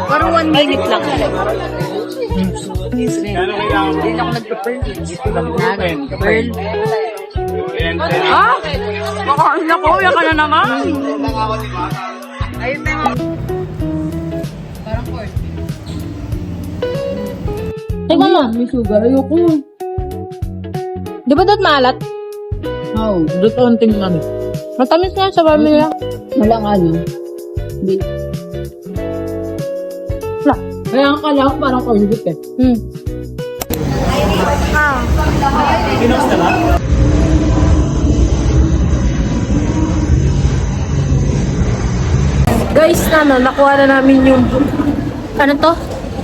Pero 1 minute lang. Hindi na ako nagpa-pearl. Pearl. Ah! Makain na ko. Yan ka na naman. Ayun na yung... Parang corn. Teka lang, may sugar. Ayoko. Di ba doon maalat? Oo. Doon konting ano. Matamis nga sa pamilya. Walang ano. Hindi. Wala. Kaya ang kala ko parang corn beef eh. Ah. Guys, nakuha na namin yung ano to?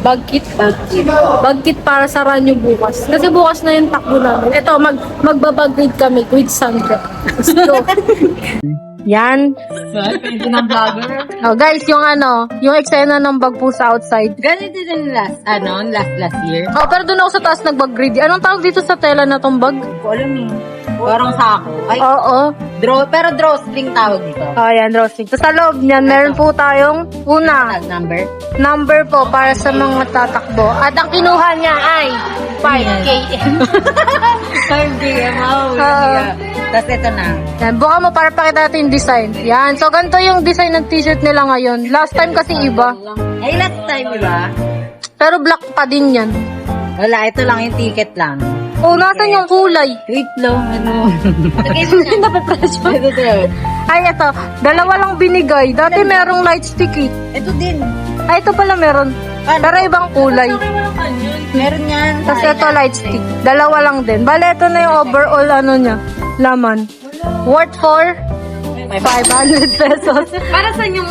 Bag kit. Bag kit para sa ranyo bukas. Kasi bukas na yung takbo namin. Ito, magbabag ride kami with Sandra. Let's go. Yan. Pwede ng vlogger. Oh, guys, yung eksena ng bag po sa outside. Ganito din last year. Oh, pero doon ako sa taas nagbag ready. Anong tawag dito sa tela na tong bag? Ko alam eh. Parang sako. Ay, Oo. pero drawstring tawag dito. Oh, yan, Rosie. So, sa loob niyan, meron po tayong una, Number? number po para sa mga tatakbo. At ang kinuha niya ay 5 km. 5 DM. Tapos ito na. Yan, buka mo para pakita natin yung design. Yan, so ganito yung design ng t-shirt nila ngayon. Last time kasi iba. Ay, last time, diba? Pero black pa din yan. Wala, ito lang yung ticket lang. Oh, nasan yung kulay? Wait lang, ano? Napapresyo. Ito. Ay, ito. Dalawa lang binigay. Dati merong light stick eh. Ito din. Ay, ito pala meron. Pero ibang kulay. Meron yan. Tapos ito light stick. Dalawa lang din. Bale, ito na yung overall niya. Laman. Worth for 500 pesos. Para saan yung,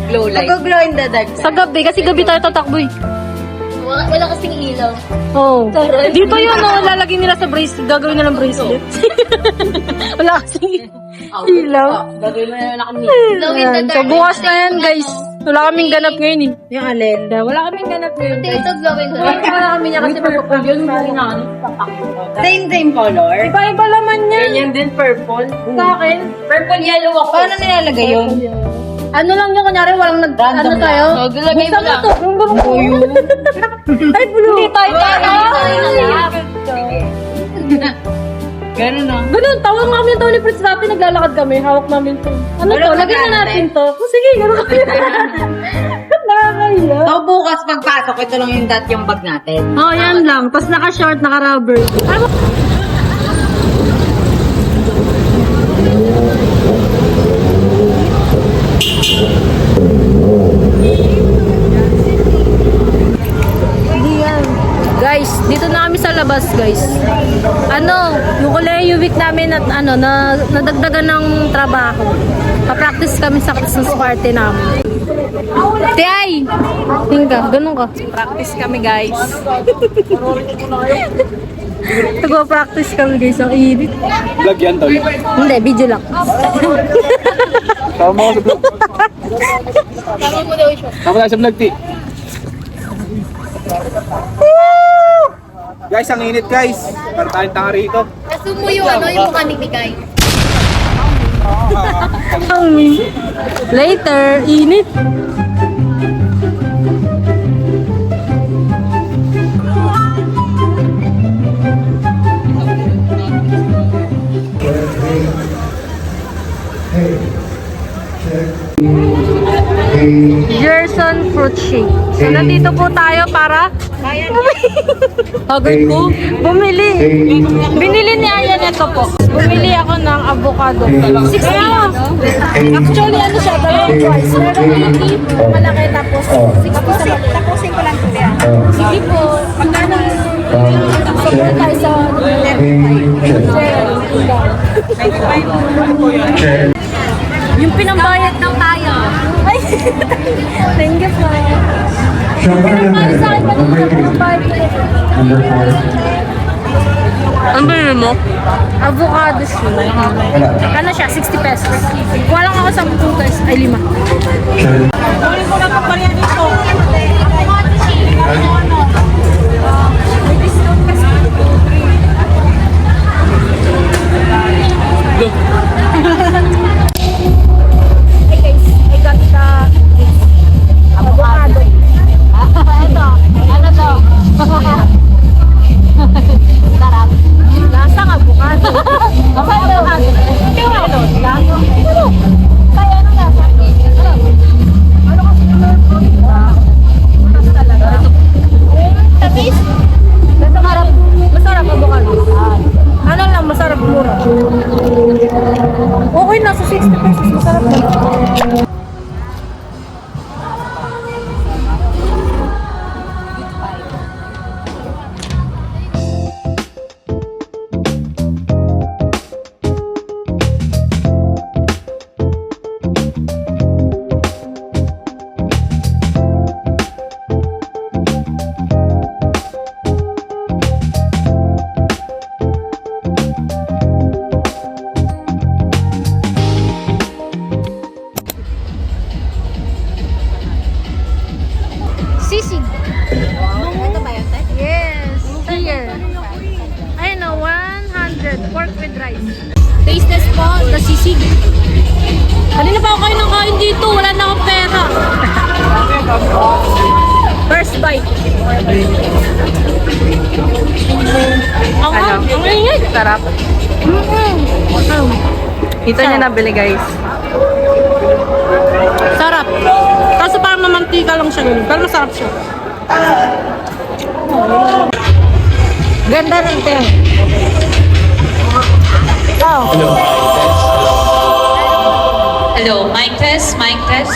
glow light? Nag-glow in the dark. Sa gabi, kasi gabi tayo tatakbo eh. Wala kasing ilaw. Oh. Dito yun, lalagay nila sa bracelet. Gagawin nilang bracelet. Wala kasing ilaw. Gagawin mo na kami. Ayan. So, bukas na yan, guys. Wala kaming ganap ngayon eh. Yung alin? Wala kaming ganap ngayon, guys. Ito glowing the dark. Wala kami niya kasi magpapagyo. Yung mga inaano. Same color? Iba-iba laman niya. Ganyan din, purple. Sa akin. Purple yellow ako. Paano nilalagay yun? Ano lang yung kunyari, walang Random ano tayo? lang. Lagay mo lang. Ito. Yung ganun ko. Ay, blue. Hindi tayo Ganun no? Ganun, tawag namin yung ni Prince dati, naglalakad kami, hawak namin to. Ano Wala to? ba Lagyan na natin? natin to. Oh, sige, ganun kami. Nakakahiya. So, bukas pagpasok, ito lang yung bag natin. Oh, yan lang. Tapos naka-short, naka-rubber. Ano? Hindi yan. Guys, dito na kami sa labas, guys. Yung Koleyo week namin at nadagdagan ng trabaho. Pa-practice kami sa Christmas party namin. Tiyay! Tingka, ganun ka. Practice kami, guys. Nagpa-practice kami, guys. Ang init. Vlog yan, tol. Hindi, video lang. Tama mo sa vlog. Tama tayo sa vlog, ti. Guys, ang init, guys. Para tayong tanga rito. Kaso mo yung yung mukha ni Mikay. Later, init. Gerson fruit shake. So, nandito po tayo para Hagard ko? Bumili. Binili niya yan ito po. Bumili ako ng avocado. 60. Actually, ano siya? Dalawang price. Meron 80, malaki, tapos 60 sa malaki. Tapusin ko lang po yan. Sige po. Magkano sabi tayo sa yung pinambayad daw tayo. Ay, thank you po. Pinambayad sa akin pa nung pinambayad ko. Ano ba yun mo? Avocado siya. Ano siya? 60 pesos. Kuha lang ako 10 pesos. Ay, 5. Kunin ko na pa pala dito. May discount kasi. Hey guys, I got the avocado. Ito ba yun, Tay? Yes. Here. Ayun o, 100. Pork with rice. Taste test po, nasisig. Kanina pa ako kayo ng kain dito. Wala na akong pera. First bite. Ang ingay. Sarap. Ito niya nabili, guys. Sarap. Kaso parang mamantika lang siya yun. Pero masarap siya. Ganda rin ito. Oh. Hello, mic test, mic test.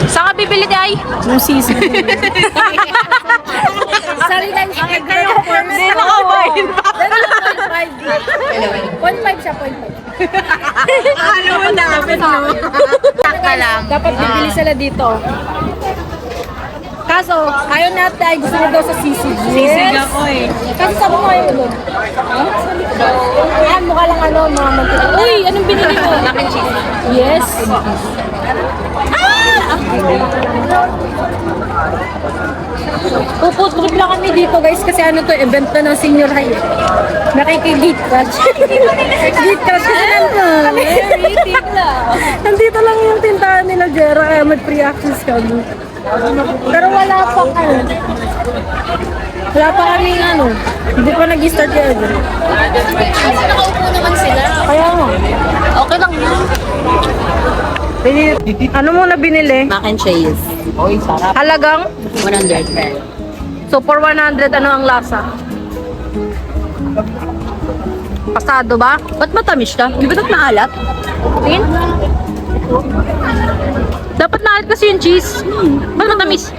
Saan ka bibili, Day? Yung sisi. Sorry lang, Hindi nakawain pa. 0.5 siya, 0.5. Ano mo dapat, no? Taka lang. Dapat bibili sila dito. Kaso, ayaw natin ay gusto mo daw sa sisig. Sisig ako eh. Kaso sabi mo ayaw doon. Ayan, mukha lang ano, mga mantika. Uy, anong binili mo? Mac and cheese. Yes. Puput-put lang kami dito guys kasi ano to, event na ng senior high. Nakikigate crush. Gate crush kasi nandito lang yung tindahan nila Jera kaya mag-free access kami. Pero wala pa kaming ano, hindi pa nag-start yun. Kasi nakaupo naman sila. Kaya nga. Okay lang yun. Ano mo na binili? Mac and cheese. Oy, sarap. Halagang? 100. So for 100, ano ang lasa? Pasado ba? Ba't matamis siya? Di ba dapat maalat? Tingin? Dapat maalat kasi yung cheese. Ba't matamis?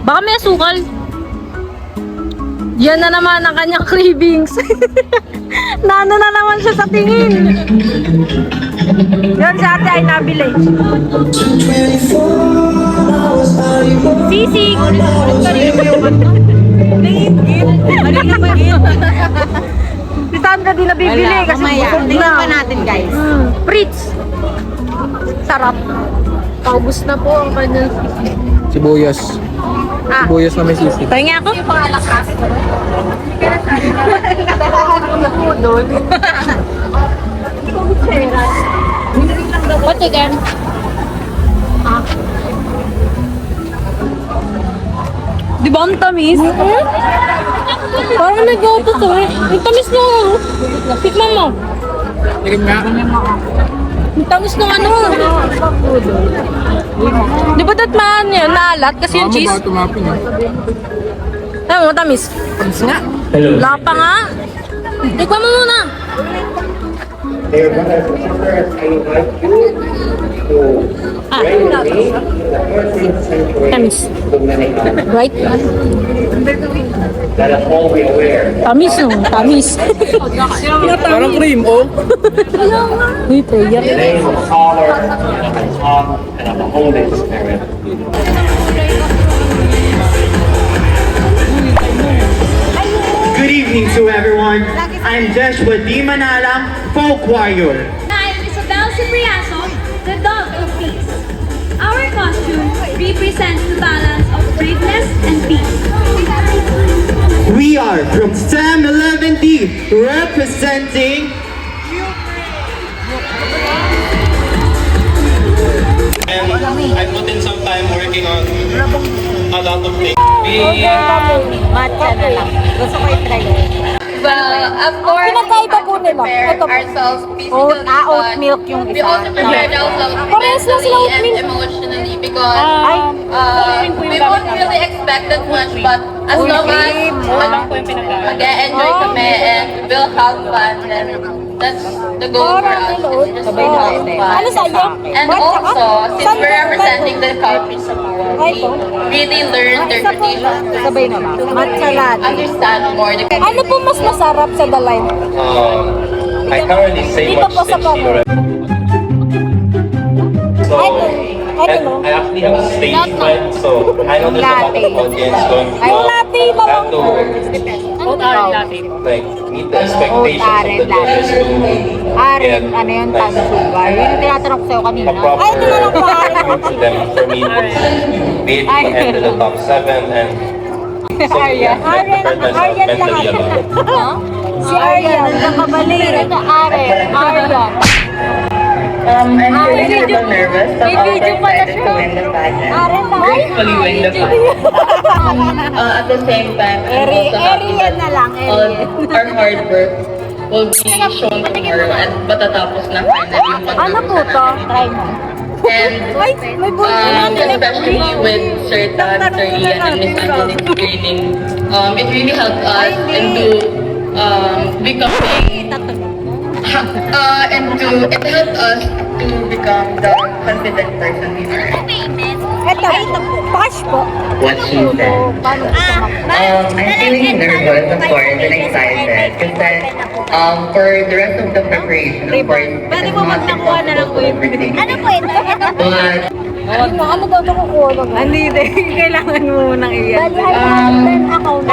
Baka may asukal. Yan na naman ang kanyang cravings. Nano na naman siya sa tingin. Yan sa ate ay nabili. Sisig! Si Sandra di nabibili kasi busog na. Tingnan pa natin, guys. Fritz! Sarap. Paubos na po ang kanyang sisig. Sibuyas. Sibuyas na may sisig. Pahinga ako. What again? Di ba ang tamis? Parang nag-auto to eh. Ang tamis nung ano. Tikman mo. Tingin nga. Ang tamis nung ano. Di ba datman yun? Naalat kasi yung cheese. tumapin eh. Ay, mo tamis. Tamis nga. Wala pa nga. Tikman mo muna. They're going to remember I invite you to join me in the 14th century Tamis. Dominican. Right? Let us all be aware. Tamis no. Tamis. Parang cream, oh. Uy, prayer. In the name of the Father, and of the Son, and of the Holy Spirit. Good evening to everyone. I'm Joshua D. Manalang, Folk Warrior. I'm Isabel Cipriaso, the dog of peace. Our costume represents the balance of braveness and peace. We are from STEM 11D, representing I put in some time working on a lot of things. Matcha na lang. Gusto ko i-try yun. Well, of course, Pinagkaiba po nila. prepare Ito po. ourselves physically, oat milk yung we isa. also prepared ourselves Parehas lang sila oat mentally milk. and emotionally because Ay. we won't really expect that much, but as long as mag-enjoy kami and we'll have fun, then that's the goal for us. It's just to have fun. Ano sa'yo? And also, since we're representing the country sa we really learn their traditions, Sabay naman. Matcha latte. understand more the Ano po mas masarap sa Dalay? I currently say Dito much po sa Sinchi Paco. already. So, And I actually have a stage fright, so I know there's a lot of audience going to have to like meet the expectations of the judges to get ano yun, like sugar. Yun yung tinatanong ko sa'yo kanina. a proper review to them for me to be able to enter the top 7 and so yeah, mentally alone. Si Aryan, nagkakabali. Aryan. I'm feeling a little nervous, but also excited to win the pageant. Gratefully win the pageant. At the same time, I'm also happy that all our hard work will be shown tomorrow at matatapos na finally yung Ano po to? Try mo. And especially with Sir Tan, Sir Ian, and Miss Angeline's training, it really helped us into becoming it helped us to become the confident person we are. Ito, pash po. What she said. I'm feeling nervous, of course, and excited because for the rest of the preparation, of course, it's not impossible to predict. Ano po ito? But Ano daw ito kukuha? Hindi, kailangan mo nang iyan. I've seen all the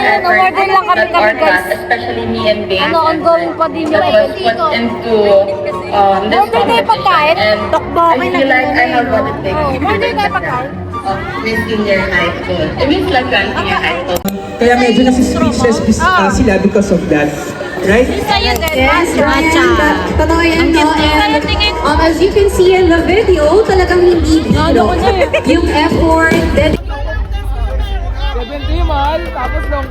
effort that our class, especially me and Dave, ongoing pa din yung that was put into this competition, and I feel like I have what it takes to be the president of Miss Senior High School. Miss Lagan Senior High School. Kaya medyo nasi-speechless sila because of that. Right? Yes, Ryan, Totoo yan, no? And as you can see in the video, talagang hindi biro. Yung effort, dedication. 70 mahal, tapos long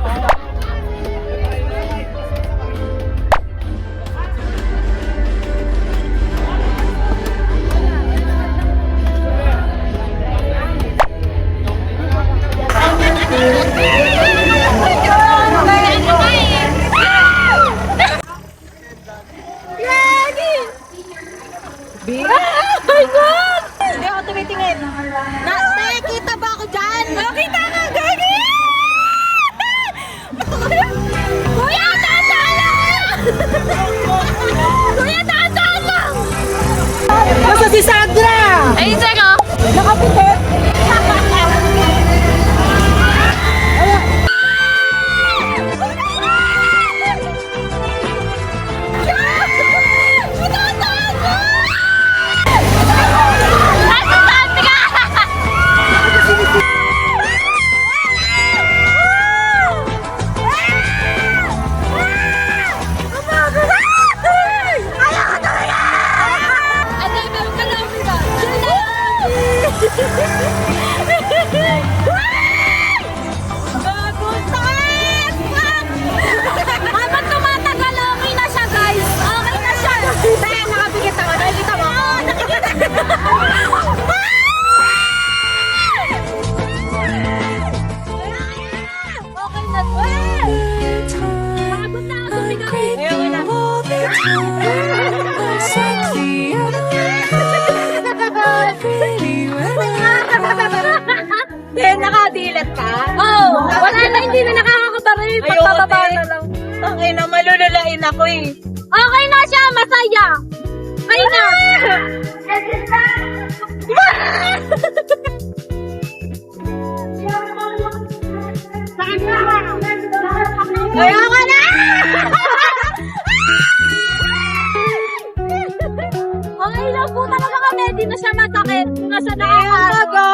Hindi ako tumitingin. Nakikita ba ako dyan? Nakita ka, Gagi! Kuya, tataan lang! Kuya, tataan lang! Nasa si Sandra! Ayun sa'yo! Nakapitit! Habang tumatagal, okay na siya, guys. Okay na siya. Dahil nakapikit ako. Nakikita mo? Oo, nakikita. Okay na. Pagod na ako. Ayun na. Nakadilat ka? Oo. Wala na, hindi na nakakakabaril. Pagpapaba na lang. Tangay na, malululain ako eh. Okay na siya, masaya. Okay na. Kaya ka na! Okay lang po talaga kami, di na siya masakit. Nasa nakakaga.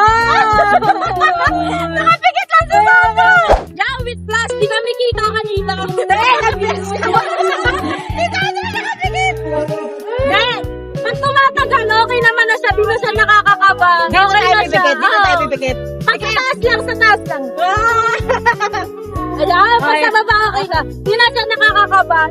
Nakapikit lang si Mama. Yeah, with plus, di kami kita kanina. Ikaw na nakapikit. Dahil, pag tumatagal, okay naman na siya, di na siya nakakakaba. Okay na siya. Dito tayo pipikit. Pagkataas lang, sa taas lang. Ayan, pag sa baba, okay na. Di na siya nakakakaba.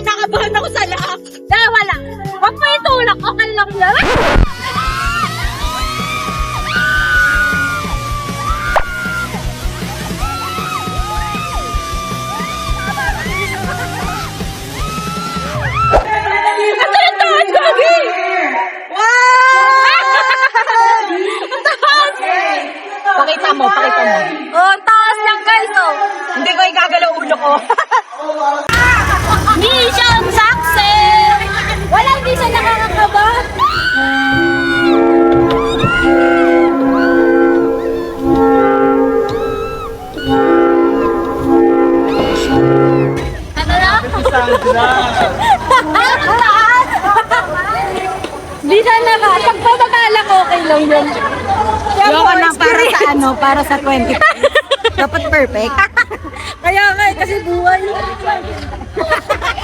Nakabahan ako sa laak. Dahil wala. Huwag mo itulak. Okay lang yan. Pakita mo, pakita mo. Oh, taas lang guys, oh. Hindi ko igagalaw ulo ko. Mission success! okay lang yun. Yung ka lang para sa ano, para sa 20. Dapat perfect. Kaya nga, kasi buhay.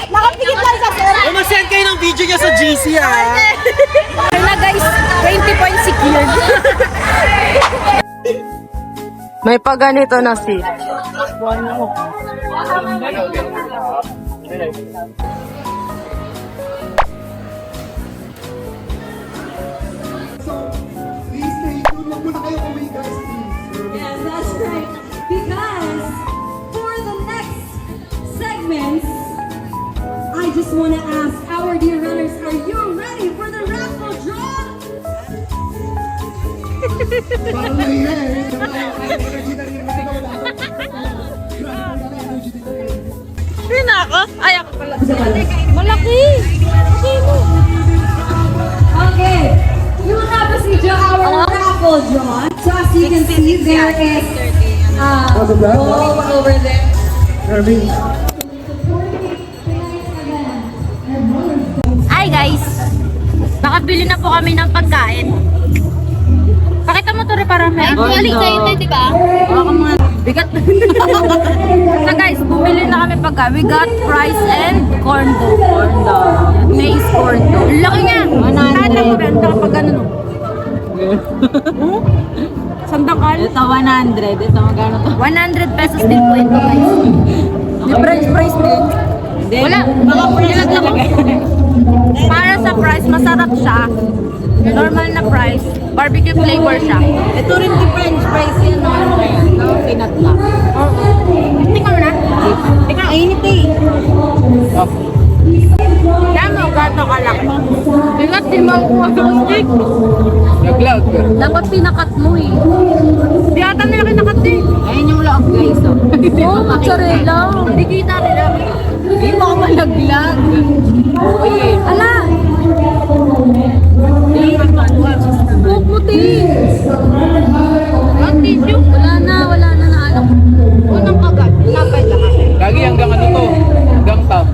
Nakapigit lang sa sir. Umasend kayo ng video niya sa GC Kaya na guys, 20 points secured. May paganito na si. Yes, that's right. Because for the next segments, I just want to ask our dear runners, are you ready for the raffle draw? Hindi na ako. Ay, ako pala. Malaki. Okay, you will have to see our raffle draw. So as you can see, there is a ball over there. Hi guys. Nakabili na po kami ng pagkain. Pakita mo to rin para may Actually, kayo na, di ba? bigat. So guys, bumili na kami pagkain. We got rice and corn dough. Maize corn dough. Laki nga. Saan lang benta kapag ano no? Sandakal? Ito 100. Ito magkano to? 100 pesos din po ito guys. May french fries din. Wala. Baka nilag lang. Para sa price, masarap siya. Normal na price. Barbecue flavor siya. Ito rin di french fries yan. No, peanut lang. Tingnan mo na. Tingnan, init eh. Kaya mo, gato kalaki. Bigat din mo ang kuha sa stick. Nag-vlog. Dapat pinakat mo eh. Di ata nila kinakat eh. Ayun yung loob guys. Oh. Oo, mozzarella. Hindi kita rin namin. Hindi mo ako malaglag. Ala! Buhok mo, te. Ang tissue. Wala na naalak. Unang kagat. Kapay lahat. Lagi hanggang ano to? Hanggang top.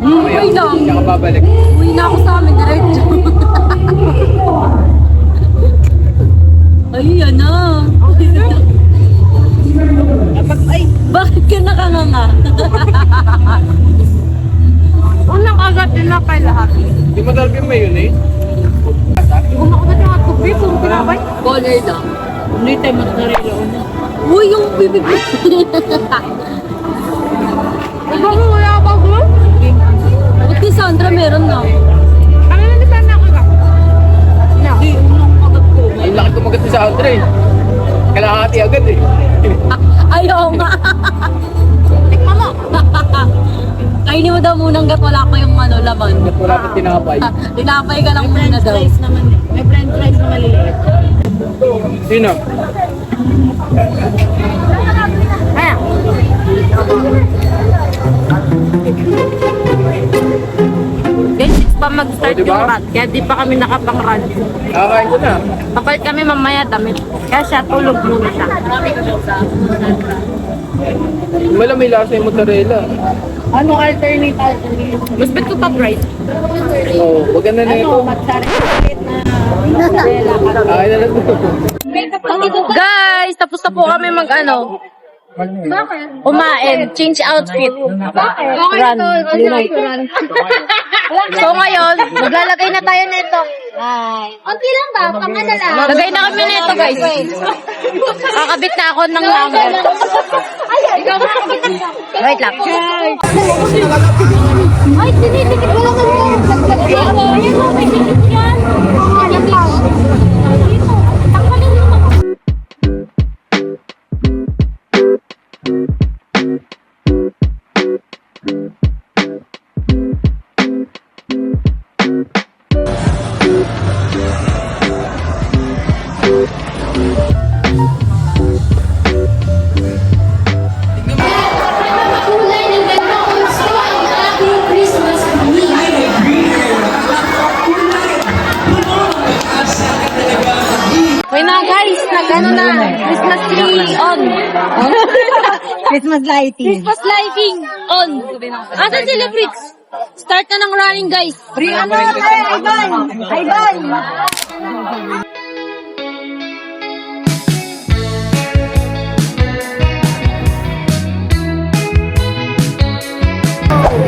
Uy lang. Hindi ka babalik. Uwi na ako sa amin, diretso. Ay, yan na. Ay, bakit ka nakanganga? Unang kagat din na kay lahat. Hindi mo dalbi yung mayonnaise? Umakulat yung atubig, kung pinabay. Color daw. Hindi tayo mozzarella una. Uy, yung bibig mo. Ikaw mo, wala pa ko? Ba't kay Sandra meron na? Ano na ni Sandra ka? Hindi, unang kagat ko. Ang laki kumagat ni sa Andre. Kalahati agad eh. Ayaw nga. Tikman mo. Kainin mo daw munang gat wala pa yung ano, laman. Wala pa tinapay. Tinapay ka lang muna daw. naman eh. May french fries na maliliit. Sino? Ayan. Guys, 6 pa mag-start Oh, diba? yung run. Kaya di pa kami nakapang-run. Kakain ko na. Papalit kami mamaya damit. Kaya siya tulog muna siya. Wala may lasa yung mozzarella. Ano alternate? Mas bet ko pa price. Oo, wag na ito. Ay na lang ito. Guys, tapos na po kami mag-ano. Kumain. Change outfit. Run. So ngayon, maglalagay na tayo nito. Unti lang ba? Pang ano lang? Lagay na kami nito, guys. Kakabit na ako ng number. Ikaw makakabit na. Wait lang. Ay, tinitikit ko lang ang nagkakit. Ayan o, may tikit yan. Ayan pa. Dito. Tanggalin mo naman. Wait na, guys. Nag-ano na. Christmas tree on. Christmas lighting. Christmas lighting on. Asan sila, Fritz? Start na ng running, guys.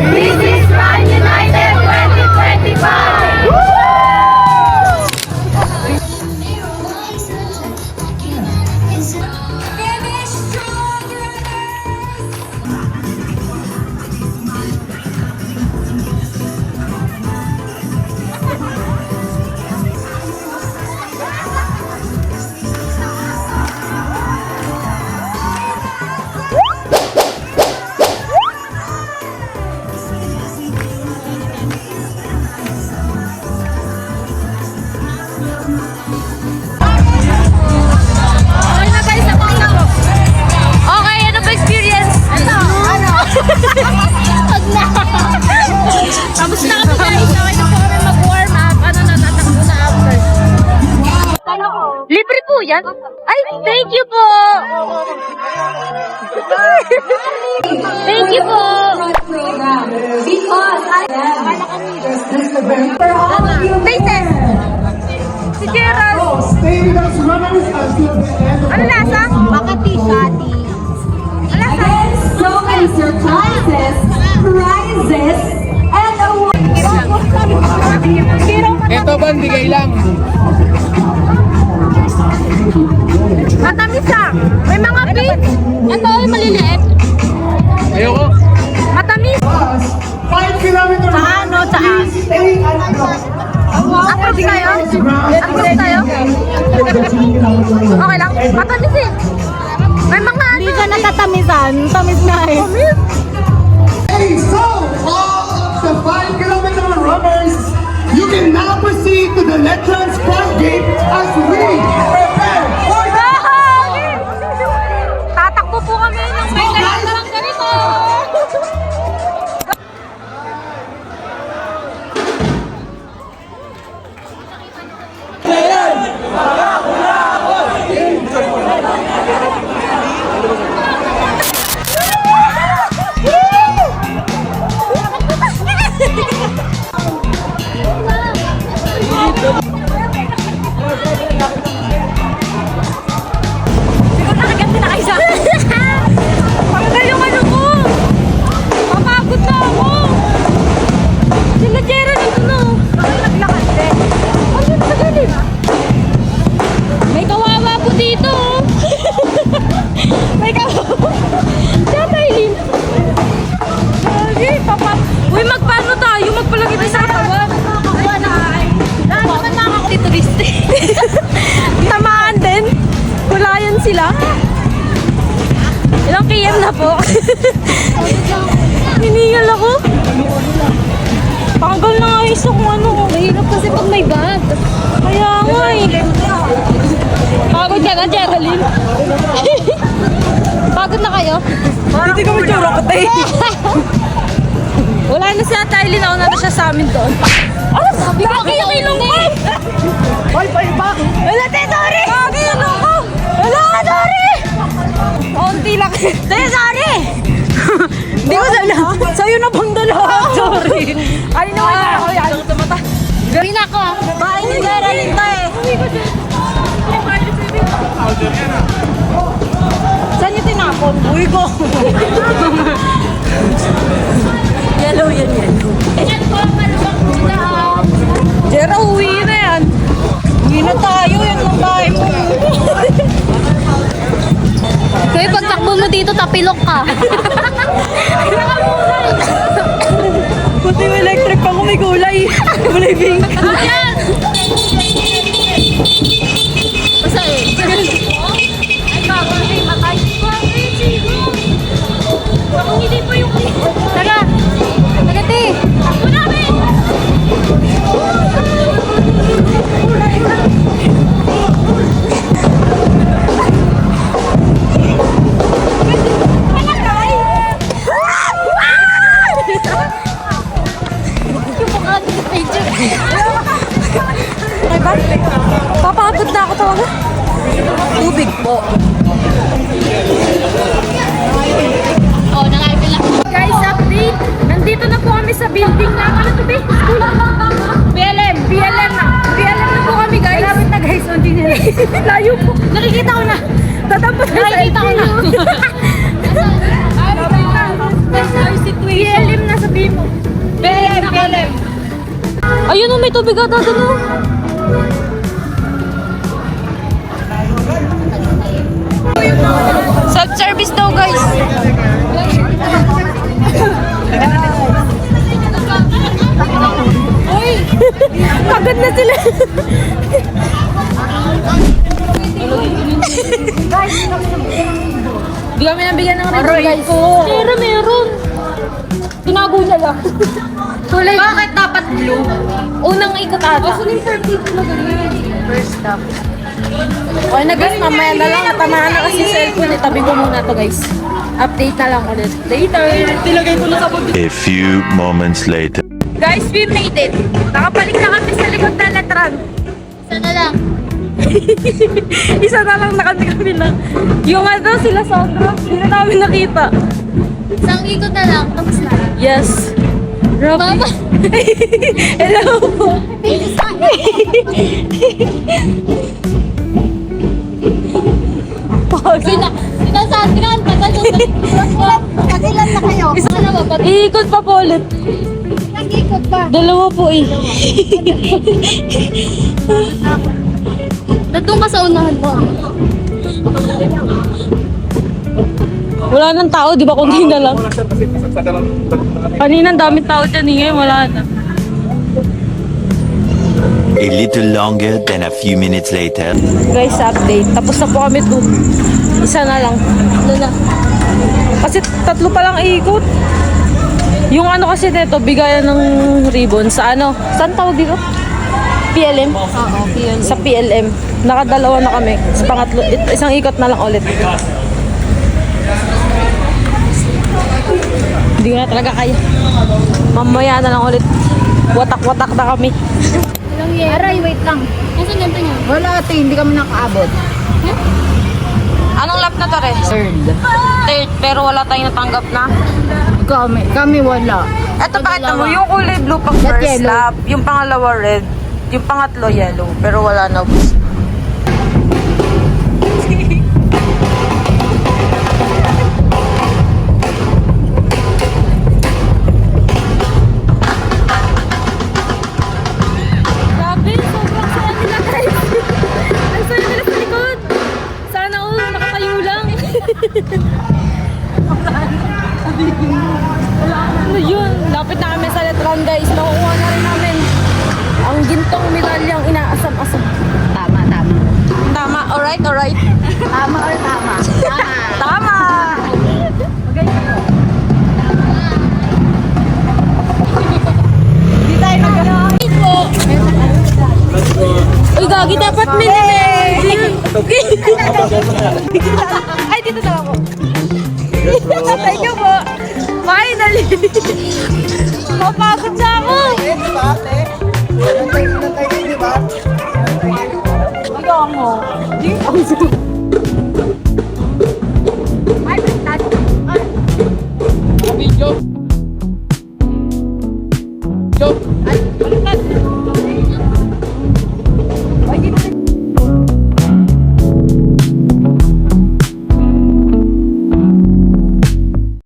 This is Run United 2025! Finish strong, runners! Okay na guys, tapos na po. Okay, ano ba experience? Ano? Wag na. Tapos na kami guys. Okay na po kami mag-warm up. Ano na, tatakbo na after. Libre po yan? Ay, thank you po. Thank you po. Because I am for all of you Faces. Si Gerald. Ano lasa? Makati-shati. again, so many surprises, prizes, and awards. Ito ba, bigay lang. Matamis ah. May mga pink. Ito ay maliliit. Ayoko. Matamis. 5 kilometers. Sa ano? Saan? Approach tayo? Approach tayo? Okay lang. Matamis eh. May mga ano. Hindi ka natatamisan. Tamis na eh. Hey, so all of the 5 kilometer runners, you can now proceed to the Letlands front gate as we prepare for the Tatakbo po kami ng may lang ganito. Nakaganti na kayo sa akin. Panggal yung ano ko. Papagod na ako. Sila Jera nito na. Bakit naglakad din? Ano yung nagaling? May kawawa po dito. May kawawa. Siya Maylin. Lagi, papa. Uy, magpaano tayo? Magpalagi tayo sa katawan. Nakakuha na. Lahat naman nakakakulituriste. Tamaan din. Kulayan sila. Ilang PM na po? Hiningal ako. Panggal na nga isa kung ano. Mahirap kasi pag may bat. Kaya nga eh. Pagod ka na, Geraldine. Pagod na kayo? Hindi kami tsura ko tayo. Wala na si Ate Aileen. Nauna na siya sa amin doon. Ah! Laki yung ilong ko! Wala, te, sorry! Laki yung ilong ko! Wala ka, sorry! Konti lang. Te, sorry! Hindi ko sana. Sa'yo na pang dalawa. Sorry. Ano naman ako yan? Gawin ako. Bahay ni Geraldine to eh. Saan yung tinapon? Uy ko. Yellow yan. Jera, uwi na yan. Uwi na tayo. Yan ang bahay mo. Kaya pag takbo mo dito, tapilok ka. Puti yung electric pa kung may kulay. Kulay pink. Ayan! Basta eh. Ay, bago na yung matay. Bakit? Sigo? Bakong hindi pa yung... Taga! Taga, te! Takbo namin! Papagod na ako talaga. Tubig po. Oh, nangayapin lang. Guys, update. Nandito na po po kami sa building na. Ano to, be? School? BLM na po kami, guys. Malapit na, guys. Unti nila. Layo po. Nakikita ko na. Tatampot na. Nakikita ko na. BLM na, sabihin mo. BLM. Ayun o, may tubig ata doon o. Self-service daw, guys. Pagod na sila. Di kami nabigyan ng ribbon, guys. Pero meron. Tinago niya lang. Kulay. Bakit dapat blue? Unang ikot ata. Aso yung first stop. Okay na, guys, mamaya na lang. Natamaan na kasi cellphone. Itabi ko muna to, guys. Update na lang ulit. Later. Tilagay ko na sa bag. A few moments later. Guys, we made it. Nakabalik na kami sa likod ng letran. Isa na lang. Isa na lang nakami lang. Yung ano, sila Sandra, hindi na namin nakita. Isang ikot na lang. Tapos na. Yes. Robby. Mama. Hello po. Sinasatran. Pag-ilan na kayo? Isa na ba? Iikot pa po ulit. Isang ikot pa. Dalawa po eh. Nandun ka sa unahan mo. Wala nang tao, di ba? Kundi na lang. Kanina ang daming tao dyan, ngayon wala na. A little longer than a few minutes later. Guys, update. Tapos na po kami to. Isa na lang. Ano na? Kasi tatlo pa lang ikot. Yung ano kasi nito, bigayan ng ribbon sa ano? Saan tawag dito? PLM? Oo, PLM. Sa PLM. Nakadalawa na kami. Sa pangatlo, isang ikot na lang ulit. Hindi ko na talaga kaya. Mamaya na lang ulit. Watak-watak na kami. Aray, wait lang. Nasaan ganito niya? Wala ate, hindi kami nakaabot. Anong lap na to, Re? Third, pero wala tayong natanggap na. Kami wala. Eto, pakita mo, yung kulay blue pang That first yellow. lap, yung pangalawa red, yung pangatlo yellow, pero wala na. Grabe, sobrang saya nila, guys. Ang saya nila sa likod. Sana all, nakatayo lang. Ano yun? Lapit na kami sa letran, guys. Nakukuha na rin namin ang gintong medalyang inaasam-asam. Tama. Tama, alright. Tama or tama? Tama! Hindi tayo Uy, gagi, dapat minimum. Ay, dito na ako. Thank you po. Finally. Mapagod siya